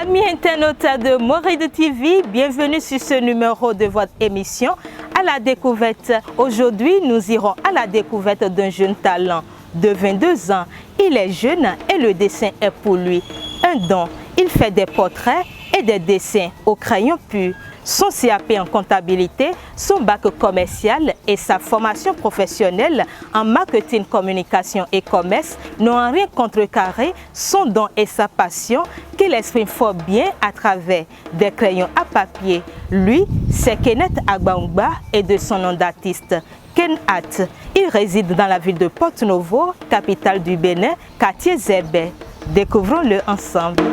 Amis internautes de Mouride TV, bienvenue sur ce numéro de votre émission à la découverte. Aujourd'hui, nous irons à la découverte d'un jeune talent de 22 ans. Il est jeune et le dessin est pour lui un don. Il fait des portraits et des dessins au crayon pur. Son CAP en comptabilité, son bac commercial et sa formation professionnelle en marketing, communication et commerce n'ont en rien contrecarré son don et sa passion qu'il exprime fort bien à travers des crayons à papier. Lui, c'est Kenneth Agbaoungba et de son nom d'artiste, Ken Art. Il réside dans la ville de Porto-Novo, capitale du Bénin, quartier Zébé. Découvrons-le ensemble.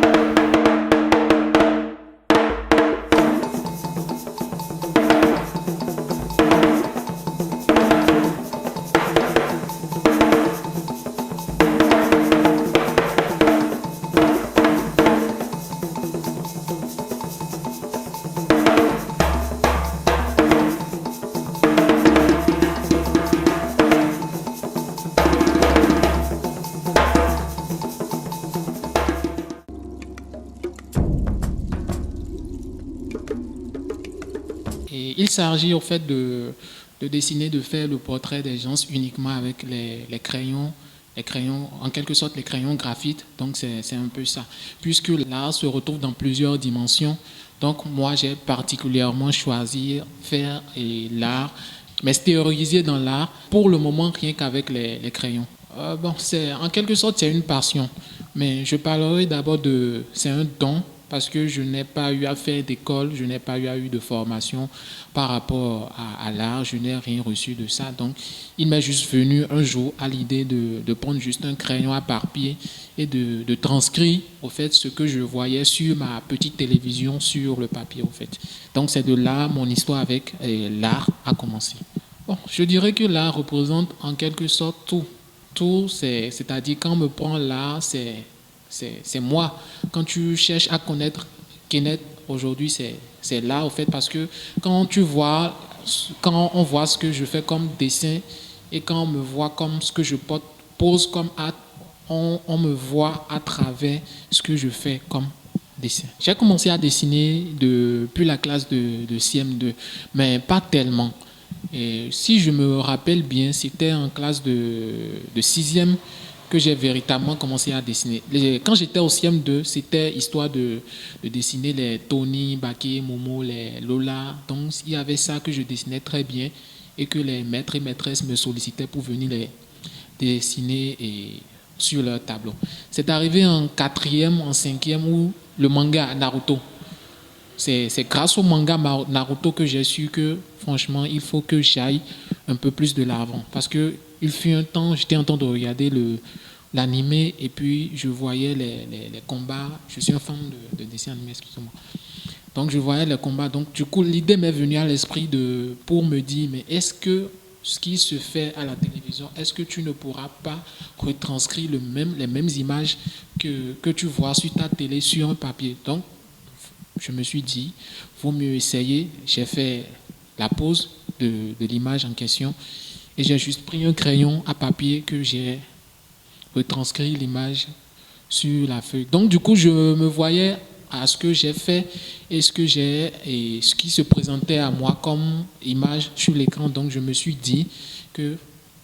Et il s'agit au fait de dessiner, de faire le portrait des gens uniquement avec les crayons, en quelque sorte les crayons graphites. Donc c'est un peu ça. Puisque l'art se retrouve dans plusieurs dimensions, donc moi j'ai particulièrement choisi faire l'art, mais théoriser dans l'art, pour le moment rien qu'avec les crayons. En quelque sorte c'est une passion, mais je parlerai d'abord c'est un don. Parce que je n'ai pas eu à faire d'école, je n'ai pas eu de formation par rapport à l'art, je n'ai rien reçu de ça. Donc, il m'est juste venu un jour à l'idée de prendre juste un crayon à papier et de transcrire au fait ce que je voyais sur ma petite télévision sur le papier au fait. Donc, c'est de là mon histoire avec l'art a commencé. Bon, je dirais que l'art représente en quelque sorte tout. Tout, c'est-à-dire quand on me prend l'art, c'est moi. Quand tu cherches à connaître Kenneth, aujourd'hui, c'est là, au fait, parce que quand on voit ce que je fais comme dessin et quand on me voit comme ce que je pose comme art, on me voit à travers ce que je fais comme dessin. J'ai commencé à dessiner depuis la classe de CM2, mais pas tellement. Et si je me rappelle bien, c'était en classe de 6e que j'ai véritablement commencé à dessiner. Quand j'étais au CM2, c'était histoire de dessiner les Tony, Baké, Momo, les Lola. Donc, il y avait ça que je dessinais très bien et que les maîtres et maîtresses me sollicitaient pour venir les dessiner sur leur tableau. C'est arrivé en 4e, en 5e où le manga Naruto. C'est grâce au manga Naruto que j'ai su que, franchement, il faut que j'aille un peu plus de l'avant. Parce que il fut un temps, j'étais en train de regarder l'animé et puis je voyais les combats. Je suis un fan de dessin animé, excusez-moi. Donc je voyais les combats. Donc du coup, l'idée m'est venue à l'esprit pour me dire, mais est-ce que ce qui se fait à la télévision, est-ce que tu ne pourras pas retranscrire les mêmes images que tu vois sur ta télé, sur un papier? Donc je me suis dit, vaut mieux essayer. J'ai fait la pose de l'image en question et j'ai juste pris un crayon à papier que j'ai retranscrit l'image sur la feuille. Donc du coup, je me voyais à ce que j'ai fait et ce qui se présentait à moi comme image sur l'écran. Donc je me suis dit que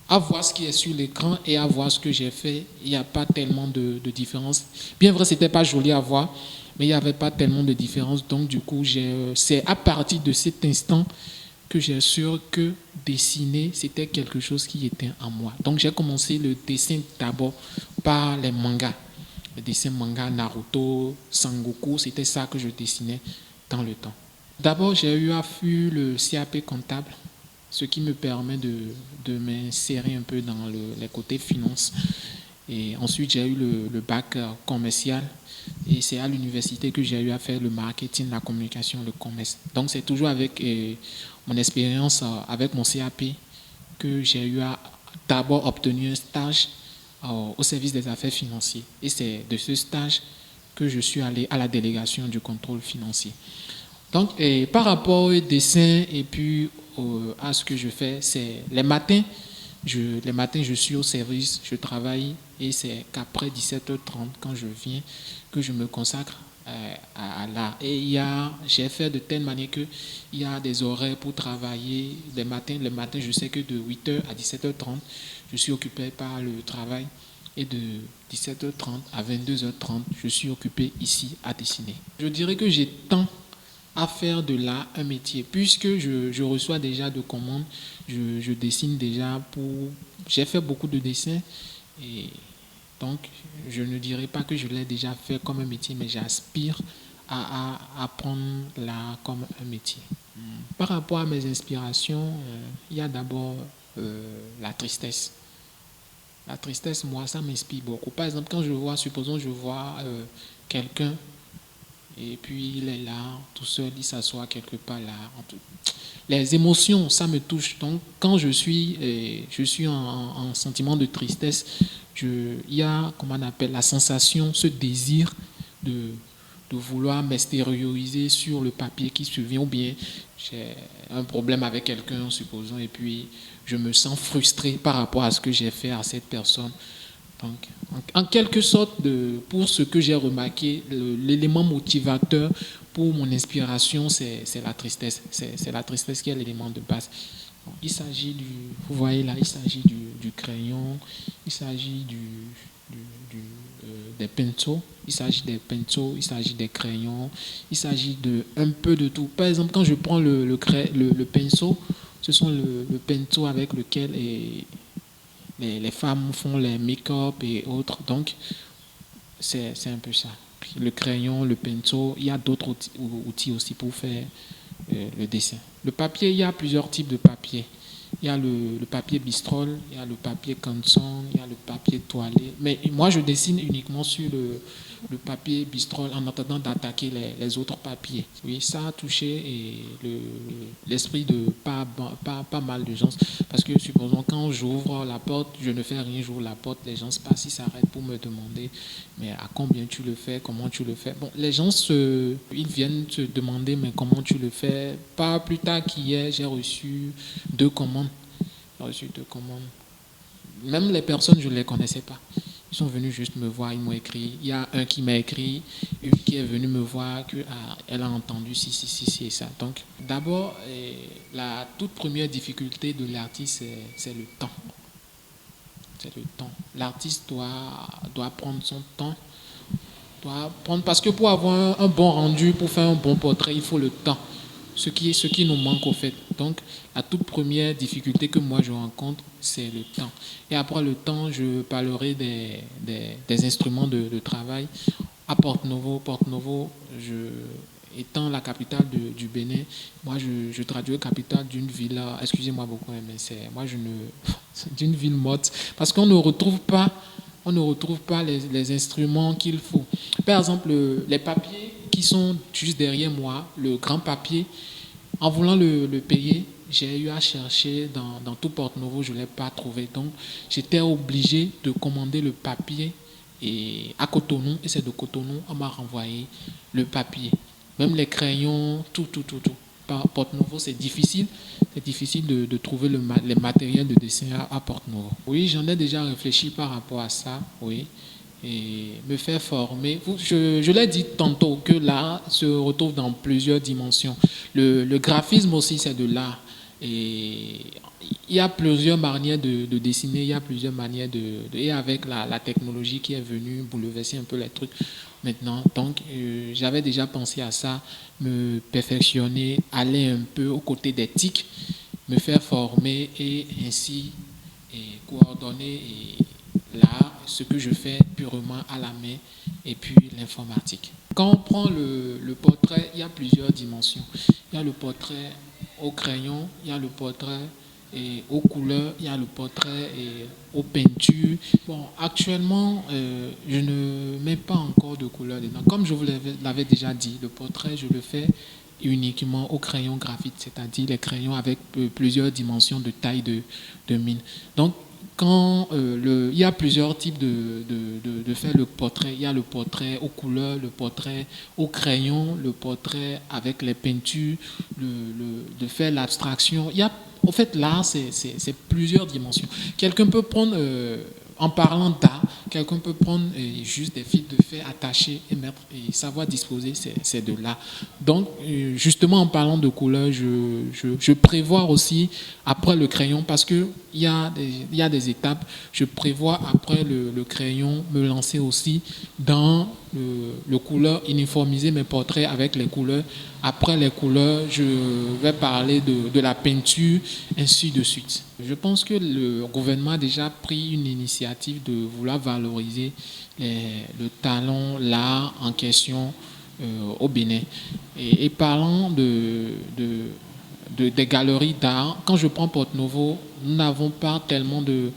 à voir ce qui est sur l'écran et à voir ce que j'ai fait, il n'y a pas tellement de différence. Bien vrai, c'était pas joli à voir, mais il n'y avait pas tellement de différence. Donc du coup, c'est à partir de cet instant que j'ai su que dessiner, c'était quelque chose qui était en moi. Donc j'ai commencé le dessin d'abord par les mangas. Le dessin manga Naruto, Sangoku, c'était ça que je dessinais dans le temps. D'abord, j'ai eu à faire le CAP comptable, ce qui me permet de m'insérer un peu dans les côtés finance. Et ensuite, j'ai eu le bac commercial. Et c'est à l'université que j'ai eu à faire le marketing, la communication, le commerce. Donc, c'est toujours avec mon expérience avec mon CAP que j'ai eu à d'abord obtenir un stage au service des affaires financières. Et c'est de ce stage que je suis allé à la délégation du contrôle financier. Donc, par rapport au dessin et puis à ce que je fais, c'est les matins, je suis au service, je travaille et c'est qu'après 17h30, quand je viens, que je me consacre à l'art. Et j'ai fait de telle manière qu'il y a des horaires pour travailler. Le matin, je sais que de 8h à 17h30, je suis occupé par le travail. Et de 17h30 à 22h30, je suis occupé ici à dessiner. Je dirais que j'ai tant à faire de l'art un métier, puisque je reçois déjà de commandes, je dessine déjà j'ai fait beaucoup de dessins, et donc je ne dirais pas que je l'ai déjà fait comme un métier, mais j'aspire à apprendre l'art comme un métier. Par rapport à mes inspirations, il y a d'abord la tristesse. La tristesse, moi, ça m'inspire beaucoup. Par exemple, quand supposons je vois quelqu'un, et puis il est là, tout seul, il s'assoit quelque part là. Les émotions, ça me touche. Donc, quand je suis en sentiment de tristesse, il y a, comment on appelle, la sensation, ce désir de vouloir m'extérioriser sur le papier qui se vient, ou bien j'ai un problème avec quelqu'un, supposons, et puis je me sens frustré par rapport à ce que j'ai fait à cette personne. Donc, en quelque sorte, pour ce que j'ai remarqué, l'élément motivateur pour mon inspiration, c'est la tristesse. C'est la tristesse qui est l'élément de base. Donc, vous voyez là, il s'agit du crayon, il s'agit des pinceaux, il s'agit des pinceaux, il s'agit des crayons, il s'agit de un peu de tout. Par exemple, quand je prends le pinceau, ce sont le pinceau avec lequel les femmes font les make-up et autres. Donc, c'est un peu ça. Puis le crayon, le pinceau, il y a d'autres outils aussi pour faire le dessin. Le papier, il y a plusieurs types de papier. Il y a le papier bistrol, il y a le papier canson, il y a le papier toilé. Mais moi, je dessine uniquement sur le papier bistrol en attendant d'attaquer les autres papiers. Oui, ça a touché l'esprit de pas mal de gens. Parce que, supposons, quand j'ouvre la porte, je ne fais rien, j'ouvre la porte, les gens passent, ils s'arrêtent pour me demander, mais à combien tu le fais, comment tu le fais. Bon, les gens, ils viennent se demander, mais comment tu le fais. Pas plus tard qu'hier, j'ai reçu 2 commandes. Même les personnes, je ne les connaissais pas. Ils sont venus juste me voir, ils m'ont écrit. Il y a un qui m'a écrit, une qui est venue me voir, qu'elle a entendu si et ça. Donc, d'abord, la toute première difficulté de l'artiste, c'est le temps. C'est le temps. L'artiste doit prendre son temps. Parce que pour avoir un bon rendu, pour faire un bon portrait, il faut le temps. Ce qui nous manque au fait. Donc, la toute première difficulté que moi je rencontre, c'est le temps. Et après le temps, je parlerai des instruments de travail. À Porto-Novo, étant la capitale du Bénin, moi je traduis capitale d'une ville, excusez-moi beaucoup, mais d'une ville morte, parce qu'on ne retrouve pas les instruments qu'il faut. Par exemple, les papiers qui sont juste derrière moi, le grand papier, en voulant le payer, j'ai eu à chercher dans tout Porto-Novo, je ne l'ai pas trouvé. Donc, j'étais obligé de commander le papier à Cotonou, et c'est de Cotonou, on m'a renvoyé le papier. Même les crayons, tout. Par Porto-Novo, c'est difficile de trouver les matériels de dessin à Porto-Novo. Oui, j'en ai déjà réfléchi par rapport à ça, oui. Et me faire former. Je l'ai dit tantôt que l'art se retrouve dans plusieurs dimensions. Le graphisme aussi, c'est de l'art. Et il y a plusieurs manières de dessiner, il y a plusieurs manières et avec la technologie qui est venue bouleverser un peu les trucs maintenant. Donc, j'avais déjà pensé à ça, me perfectionner, aller un peu aux côtés des TIC, me faire former et ainsi coordonner l'art, ce que je fais purement à la main, et puis l'informatique. Quand on prend le portrait, il y a plusieurs dimensions. Il y a le portrait au crayon, il y a le portrait aux couleurs, il y a le portrait aux peintures. Bon, actuellement, je ne mets pas encore de couleurs dedans. Comme je vous l'avais déjà dit, le portrait, je le fais uniquement au crayon graphite, c'est-à-dire les crayons avec plusieurs dimensions de taille de mine. Donc, il y a plusieurs types de faire le portrait. Il y a le portrait aux couleurs, le portrait au crayon, le portrait avec les peintures, de faire l'abstraction. En fait, l'art, c'est plusieurs dimensions. Quelqu'un peut prendre, en parlant d'art, quelqu'un peut prendre juste des fils de fer attachés et mettre et savoir disposer ces deux-là. Donc, justement, en parlant de couleur, je prévois aussi après le crayon, parce qu'il y a des étapes, je prévois après le crayon me lancer aussi dans le couleur, uniformiser mes portraits avec les couleurs. Après les couleurs, je vais parler de la peinture, ainsi de suite. Je pense que le gouvernement a déjà pris une initiative de vouloir valoriser le talent, l'art en question au Bénin. Et parlant des galeries d'art, quand je prends Porto-Novo, nous n'avons pas tellement de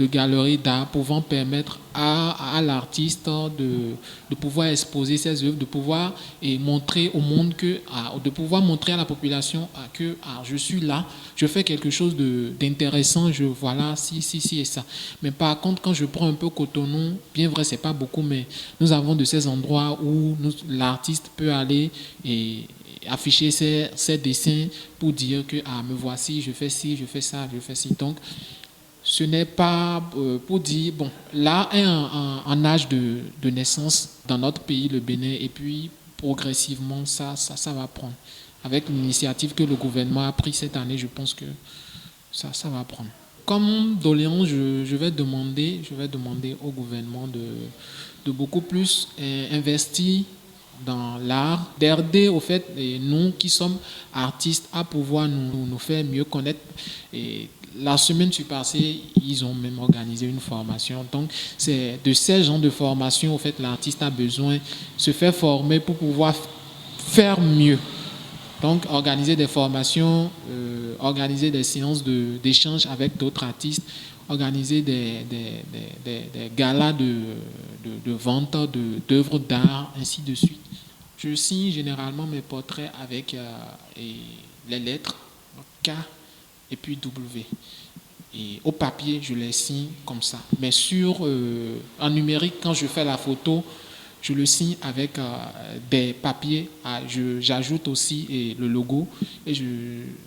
galeries d'art pouvant permettre à l'artiste de pouvoir exposer ses œuvres, de pouvoir montrer au monde, de pouvoir montrer à la population que je suis là, je fais quelque chose d'intéressant, voilà, si et ça. Mais par contre, quand je prends un peu Cotonou, bien vrai, c'est pas beaucoup, mais nous avons de ces endroits où l'artiste peut aller et afficher ses dessins pour dire que me voici, je fais ci, je fais ça, je fais ci. Donc, ce n'est pas pour dire, bon, là est un âge de naissance dans notre pays, le Bénin, et puis progressivement, ça va prendre. Avec l'initiative que le gouvernement a prise cette année, je pense que ça va prendre. Comme doléance, je vais demander au gouvernement de beaucoup plus investir dans l'art, d'aider au fait nous qui sommes artistes à pouvoir nous faire mieux connaître. Et la semaine passée, ils ont même organisé une formation. Donc, c'est de ces genres de formation, au fait, l'artiste a besoin de se faire former pour pouvoir faire mieux. Donc, organiser des formations, organiser des séances d'échange avec d'autres artistes, organiser des galas de vente d'œuvres d'art, ainsi de suite. Je signe généralement mes portraits avec les lettres K et puis W. Et au papier, je les signe comme ça. Mais en numérique, quand je fais la photo, je le signe avec des papiers. J'ajoute aussi le logo et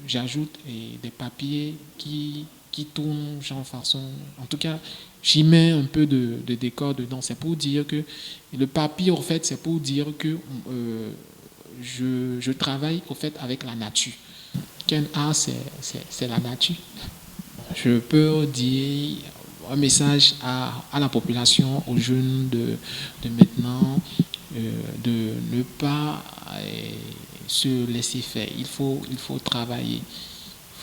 j'ajoute des papiers qui tournent genre façon. En tout cas, j'y mets un peu de décor dedans. C'est pour dire que le papier, en fait, c'est pour dire que je travaille au fait avec la nature. Qu'un art, c'est la nature. Je peux dire un message à la population, aux jeunes de maintenant, de ne pas se laisser faire. Il faut travailler.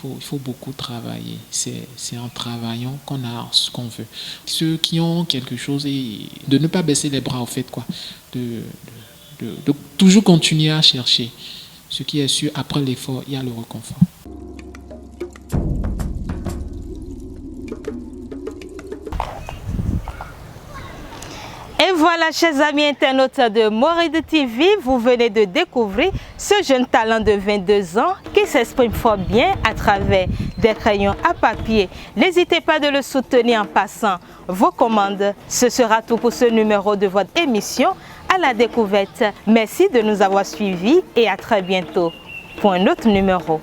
Il faut beaucoup travailler. C'est en travaillant qu'on a ce qu'on veut. Ceux qui ont quelque chose, et de ne pas baisser les bras, au fait, quoi. De toujours continuer à chercher. Ce qui est sûr, après l'effort, il y a le réconfort. Et voilà, chers amis internautes de Moride TV, vous venez de découvrir ce jeune talent de 22 ans qui s'exprime fort bien à travers des crayons à papier. N'hésitez pas de le soutenir en passant vos commandes. Ce sera tout pour ce numéro de votre émission à la découverte. Merci de nous avoir suivis et à très bientôt pour un autre numéro.